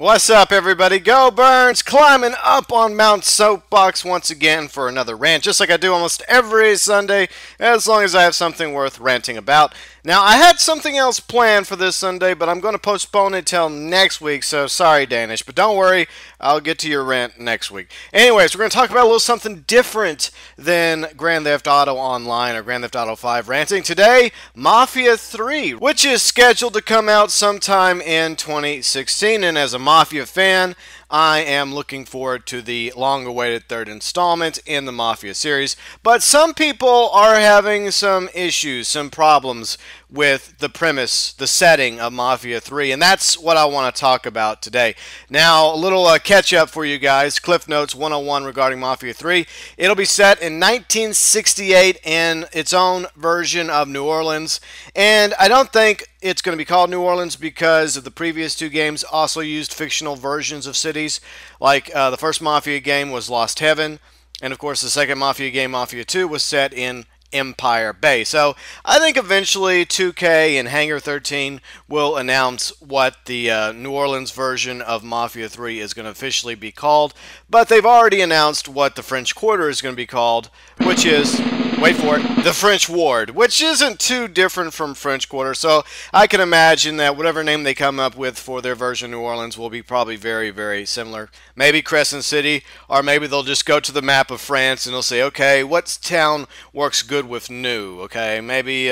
What's up, everybody? GeauxBurns climbing up on Mount Soapbox once again for another rant, just like I do almost every Sunday, as long as I have something worth ranting about. Now, I had something else planned for this Sunday, but I'm going to postpone it till next week, so sorry, Danish. But don't worry, I'll get to your rant next week. Anyways, we're going to talk about a little something different than Grand Theft Auto Online or Grand Theft Auto 5 ranting. Today, Mafia 3, which is scheduled to come out sometime in 2016, and as a Mafia fan, I am looking forward to the long-awaited third installment in the Mafia series. But some people are having some issues, some problems with the premise, the setting of Mafia 3, and that's what I want to talk about today. Now, a little catch-up for you guys, Cliff Notes 101 regarding Mafia 3. It'll be set in 1968 in its own version of New Orleans, and I don't think it's going to be called New Orleans because of the previous two games also used fictional versions of cities. Like the first Mafia game was Lost Heaven, and of course the second Mafia game, Mafia 2, was set in Empire Bay. So I think eventually 2K and Hangar 13 will announce what the New Orleans version of Mafia 3 is going to officially be called. But they've already announced what the French Quarter is going to be called, which is, wait for it, the French Ward, which isn't too different from French Quarter. So I can imagine that whatever name they come up with for their version of New Orleans will be probably very, very similar. Maybe Crescent City, or maybe they'll just go to the map of France and they'll say, okay, what town works good with new? Okay, maybe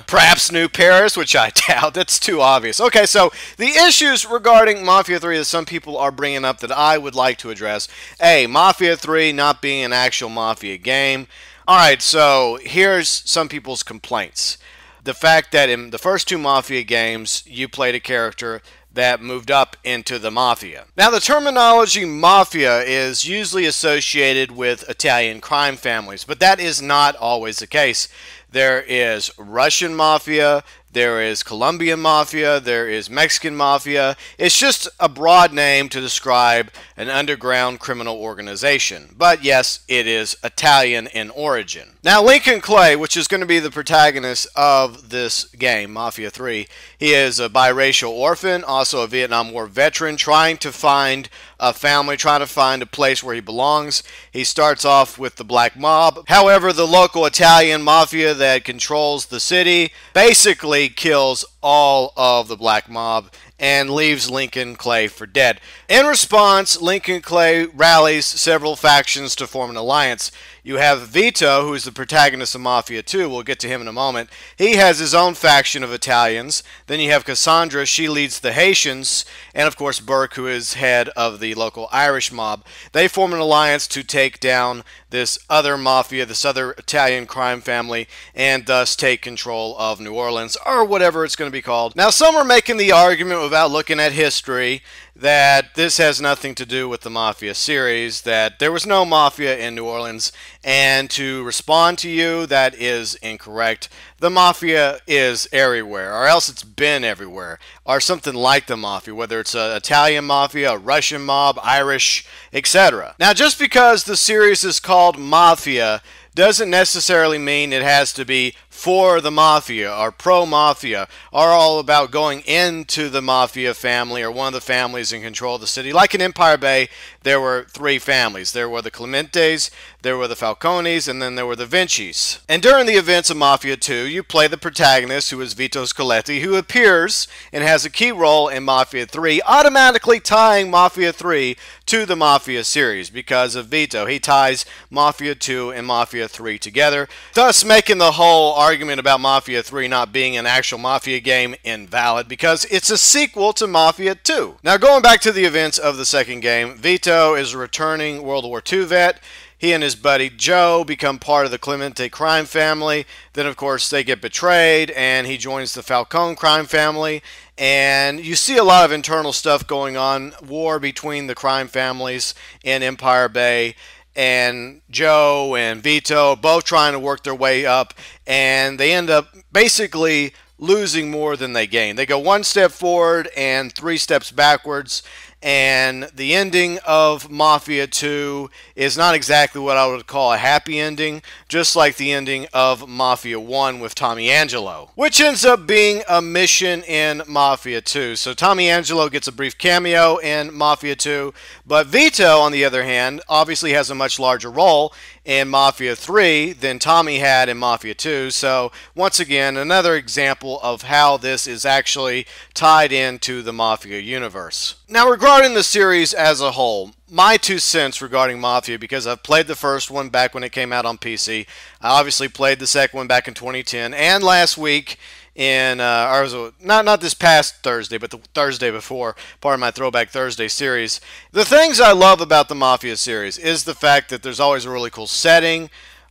perhaps New Paris, which I doubt. That's too obvious. Okay, so the issues regarding Mafia 3 that some people are bringing up that I would like to address. A, Mafia 3 not being an actual Mafia game. Alright, so here's some people's complaints. The fact that in the first two Mafia games, you played a character that moved up into the Mafia. Now, the terminology Mafia is usually associated with Italian crime families, but that is not always the case. There is Russian Mafia, there is Colombian Mafia, there is Mexican Mafia. It's just a broad name to describe an underground criminal organization. But yes, it is Italian in origin. Now, Lincoln Clay, which is going to be the protagonist of this game, Mafia 3, he is a biracial orphan, also a Vietnam War veteran, trying to find a family, trying to find a place where he belongs. He starts off with the Black Mob. However, the local Italian Mafia that controls the city basically kills all of the Black Mob and leaves Lincoln Clay for dead. In response, Lincoln Clay rallies several factions to form an alliance. You have Vito, who is the protagonist of Mafia 2. We'll get to him in a moment. He has his own faction of Italians. Then you have Cassandra. She leads the Haitians. And, of course, Burke, who is head of the local Irish mob. They form an alliance to take down this other mafia, this other Italian crime family, and thus take control of New Orleans, or whatever it's going to be called. Now, some are making the argument without looking at history that this has nothing to do with the Mafia series, that there was no Mafia in New Orleans, and to respond to you, that is incorrect. The Mafia is everywhere, or else it's been everywhere, or something like the Mafia, whether it's an Italian Mafia, a Russian mob, Irish, etc. Now, just because the series is called Mafia doesn't necessarily mean it has to be for the Mafia or pro-Mafia or all about going into the Mafia family or one of the families in control of the city. Like in Empire Bay, there were three families. There were the Clementes, there were the Falcones, and then there were the Vincis. And during the events of Mafia 2, you play the protagonist, who is Vito Scoletti, who appears and has a key role in Mafia 3, automatically tying Mafia 3 to the Mafia series because of Vito. He ties Mafia 2 and Mafia 3 together, thus making the whole argument about Mafia 3 not being an actual Mafia game invalid because it's a sequel to Mafia 2. Now, going back to the events of the second game, Vito is a returning World War II vet. He and his buddy Joe become part of the Clemente crime family. Then, of course, they get betrayed, and he joins the Falcone crime family. And you see a lot of internal stuff going on, war between the crime families in Empire Bay. And Joe and Vito both trying to work their way up, and they end up basically losing more than they gain. They go one step forward and 3 steps backwards, and the ending of Mafia 2 is not exactly what I would call a happy ending, just like the ending of Mafia 1 with Tommy Angelo, which ends up being a mission in Mafia 2. So Tommy Angelo gets a brief cameo in Mafia 2, but Vito, on the other hand, obviously has a much larger role in Mafia 3 than Tommy had in Mafia 2. So once again, another example of how this is actually tied into the Mafia universe. Now, regarding the series as a whole, my 2 cents regarding Mafia, because I've played the first one back when it came out on PC. I obviously played the second one back in 2010, and last week in not this past Thursday, but the Thursday before, part of my Throwback Thursday series. The things I love about the Mafia series is the fact that there's always a really cool setting,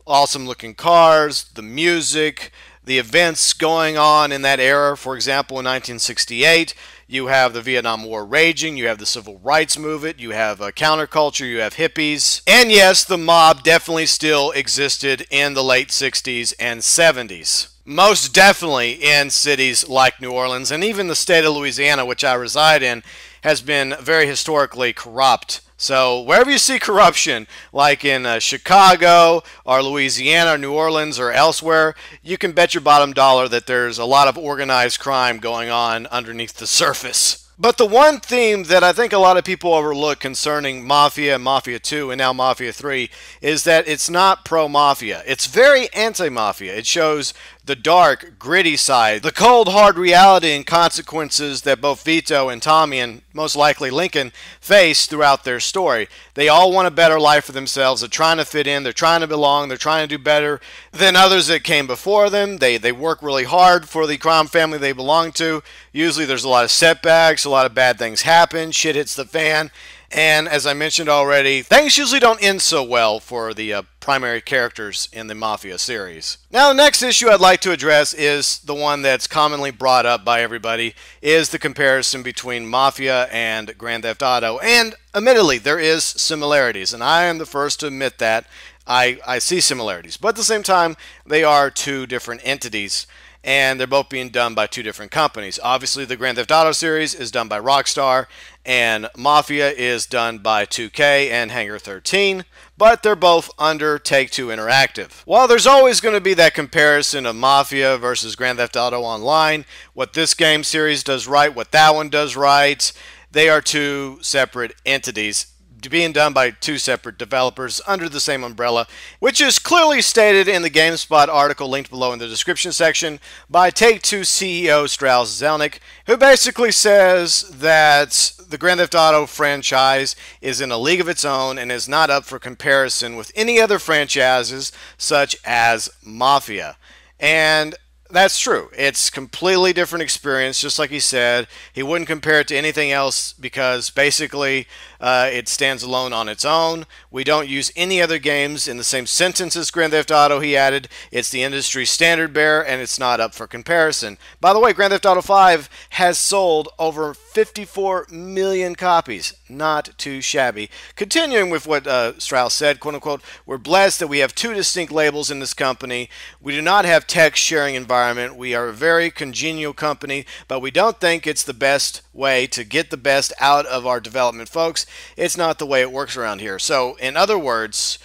awesome looking cars, the music, the events going on in that era. For example, in 1968, you have the Vietnam War raging, you have the Civil Rights Movement, you have counterculture, you have hippies, and yes, the mob definitely still existed in the late 60s and 70s. Most definitely in cities like New Orleans, and even the state of Louisiana, which I reside in, has been very historically corrupt. So wherever you see corruption, like in Chicago or Louisiana or New Orleans or elsewhere, you can bet your bottom dollar that there's a lot of organized crime going on underneath the surface. But the one theme that I think a lot of people overlook concerning Mafia, Mafia 2, and now Mafia 3 is that it's not pro-Mafia. It's very anti-Mafia. It shows the dark, gritty side, the cold, hard reality and consequences that both Vito and Tommy, and most likely Lincoln, face throughout their story. They all want a better life for themselves. They're trying to fit in. They're trying to belong. They're trying to do better than others that came before them. They work really hard for the crime family they belong to. Usually there's a lot of setbacks. A lot of bad things happen. Shit hits the fan. And as I mentioned already, things usually don't end so well for the primary characters in the Mafia series. Now, the next issue I'd like to address is the one that's commonly brought up by everybody, is the comparison between Mafia and Grand Theft Auto. And admittedly, there is similarities, and I am the first to admit that. I see similarities, but at the same time, they are two different entities, and they're both being done by two different companies. Obviously, the Grand Theft Auto series is done by Rockstar, and Mafia is done by 2K and Hangar 13, but they're both under Take-Two Interactive. While there's always going to be that comparison of Mafia versus Grand Theft Auto Online, what this game series does right, what that one does right, they are two separate entities being done by two separate developers under the same umbrella, which is clearly stated in the GameSpot article linked below in the description section by Take-Two CEO Strauss Zelnick, who basically says that the Grand Theft Auto franchise is in a league of its own and is not up for comparison with any other franchises such as Mafia. And that's true. It's completely different experience, just like he said. He wouldn't compare it to anything else because basically it stands alone on its own. We don't use any other games in the same sentence as Grand Theft Auto, he added. It's the industry standard bearer, and it's not up for comparison. By the way, Grand Theft Auto 5 has sold over 54 million copies. Not too shabby. Continuing with what Strauss said, quote unquote, we're blessed that we have two distinct labels in this company. We do not have text sharing environment. We are a very congenial company, but we don't think it's the best way to get the best out of our development folks. It's not the way it works around here. So, in other words,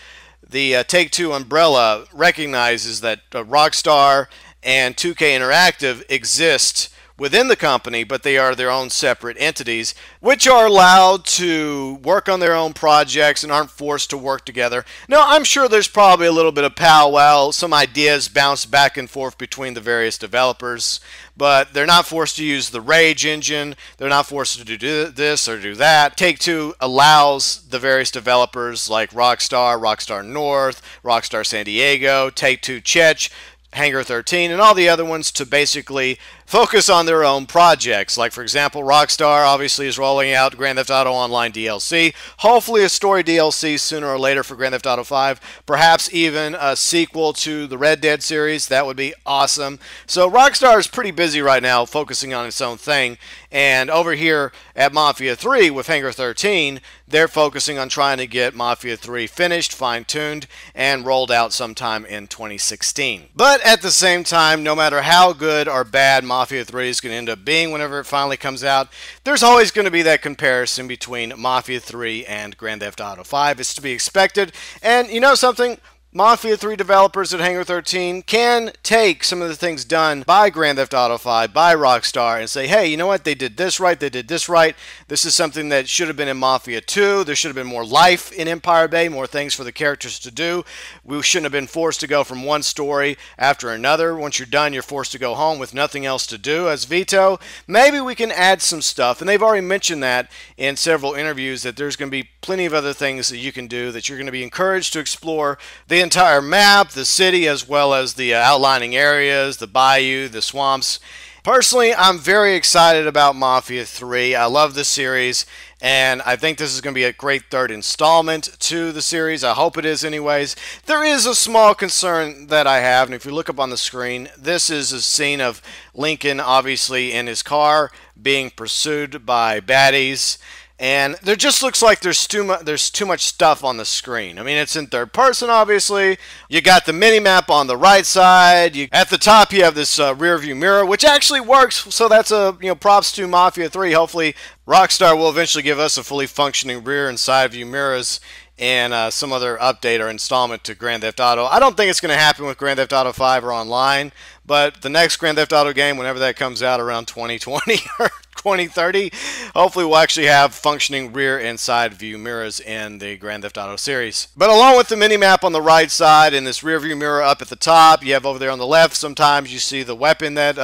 the Take-Two umbrella recognizes that Rockstar and 2K Interactive exist within the company, but they are their own separate entities, which are allowed to work on their own projects and aren't forced to work together. Now, I'm sure there's probably a little bit of powwow, some ideas bounce back and forth between the various developers, but they're not forced to use the Rage engine. They're not forced to do this or do that. Take-Two allows the various developers like Rockstar, Rockstar North, Rockstar San Diego, Take-Two Czech, Hangar 13, and all the other ones to basically focus on their own projects. Like, for example, Rockstar obviously is rolling out Grand Theft Auto Online DLC, hopefully a story DLC sooner or later for Grand Theft Auto 5, perhaps even a sequel to the Red Dead series. That would be awesome. So Rockstar is pretty busy right now focusing on its own thing, and over here at Mafia 3 with Hangar 13, they're focusing on trying to get Mafia 3 finished, fine-tuned, and rolled out sometime in 2016. But at the same time, no matter how good or bad Mafia Mafia 3 is going to end up being whenever it finally comes out, there's always going to be that comparison between Mafia 3 and Grand Theft Auto 5. It's to be expected. And you know something? Mafia 3 developers at Hangar 13 can take some of the things done by Grand Theft Auto 5, by Rockstar, and say, hey, you know what? They did this right, they did this right. This is something that should have been in Mafia 2. There should have been more life in Empire Bay, more things for the characters to do. We shouldn't have been forced to go from one story after another. Once you're done, you're forced to go home with nothing else to do. As Vito, maybe we can add some stuff, and they've already mentioned that in several interviews, that there's going to be plenty of other things that you can do, that you're going to be encouraged to explore the entire map, the city, as well as the outlining areas, the bayou, the swamps. Personally, I'm very excited about Mafia 3. I love the series, and I think this is going to be a great third installment to the series. I hope it is anyways. There is a small concern that I have, and if you look up on the screen, this is a scene of Lincoln, obviously, in his car, being pursued by baddies. And there just looks like there's too much stuff on the screen. I mean, it's in third person, obviously. You got the mini-map on the right side. At the top, you have this rear view mirror, which actually works. So that's props to Mafia 3. Hopefully, Rockstar will eventually give us a fully functioning rear and side view mirrors and some other update or installment to Grand Theft Auto. I don't think it's going to happen with Grand Theft Auto 5 or online, but the next Grand Theft Auto game, whenever that comes out around 2020 or 2030, hopefully we'll actually have functioning rear and side view mirrors in the Grand Theft Auto series. But along with the mini-map on the right side and this rear view mirror up at the top, you have over there on the left, sometimes you see the weapon that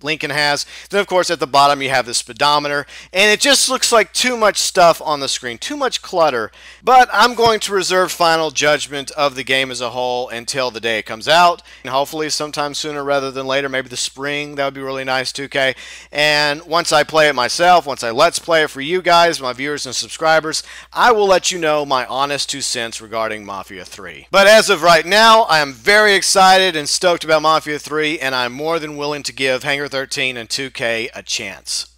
Lincoln has. Then, of course, at the bottom, you have the speedometer. And it just looks like too much stuff on the screen, too much clutter. But I'm going to reserve final judgment of the game as a whole until the day it comes out. And hopefully sometime sooner rather than later, maybe the spring. That would be really nice, 2K. And once I play it myself, once I let's play it for you guys, my viewers and subscribers, I will let you know my honest 2 cents regarding Mafia 3. But as of right now, I am very excited and stoked about Mafia 3, and I'm more than willing to give Hangar 13 and 2K a chance.